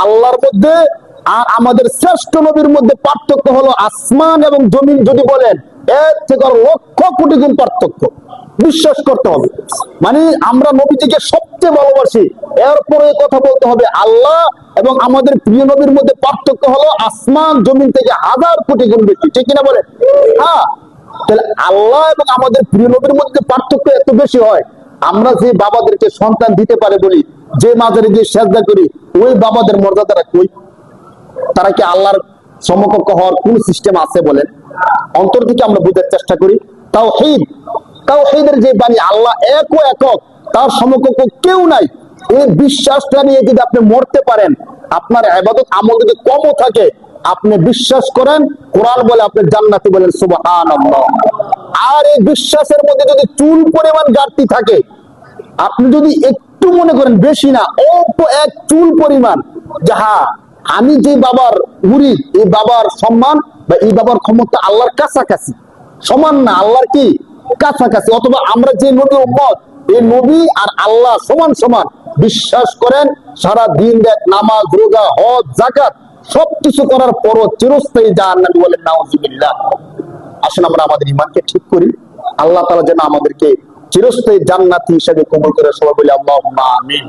আল্লাহর মধ্যে আর আমাদের শ্রেষ্ঠ নবীর মধ্যে পার্থক্য হলো আসমান এবং জমিন। যদি বলেন এর থেকে লক্ষ কোটি গুণ পার্থক্য, বিশ্বাস করতে হবে। মানে আমরা নবীজিকে সবচেয়ে ভালোবাসি, এরপরে কথা বলতে হবে আল্লাহ এবং আমাদের প্রিয় নবীর মধ্যে পার্থক্য হলো আসমান জমিন থেকে হাজার কোটি গুণ বেশি, ঠিক কিনা বলেন? হ্যাঁ, তাহলে আল্লাহ এবং আমাদের প্রিয় নবীর মধ্যে পার্থক্য এত বেশি হয়, আমরা যে বাবাদেরকে সন্তান দিতে পারে বলি, যে মাজারে গিয়ে সেজদা করি, ওই বাবাদের মর্যাদাটা কই? তারা কি আল্লাহর সমকক্ষ হওয়ার কোন সিস্টেম আছে বলেন? অন্তর থেকে আমরা বুঝার চেষ্টা করি। তাওহীদ, তাওহীদের যে বাণী আল্লাহ এক ও একক, তার সমকক্ষ কেউ নাই, এই বিশ্বাসটা নিয়ে যদি আপনি মরতে পারেন, আপনার ইবাদত আমল যদি কমও থাকে, আপনি বিশ্বাস করেন কোরআন বলে আপনি জান্নাতি, বলেন সুবহানাল্লাহ। আর এই বিশ্বাসের মধ্যে যদি চুল পরিমাণ ঘাটতি থাকে, আপনি যদি একটু মনে করেন বেশি না, অল্প এক চুল পরিমাণ, যাহা আমি যে বাবার মুরিদ, এই বাবার সম্মান বা এই বাবার ক্ষমতা আল্লাহর কাছাকাছি, সমান না, আল্লাহর কি কাছাকাছি, অথবা আমরা যে নবী উম্মত, এই নবী আর আল্লাহ সমান সমান বিশ্বাস করেন, সারা দিন রাত নামাজ রোজা হজ যাকাত সবকিছু করার পরও চিরস্থায়ী জাহান্নামী, বলেন নাউজুবিল্লাহ। আসুন আমরা আমাদের ঈমানকে ঠিক করি, আল্লাহ তাআলা যেন আমাদেরকে চিরস্থায়ী জান্নাতি হিসেবে কবুল করে। সবাই বলি আল্লাহুম্মা আমিন।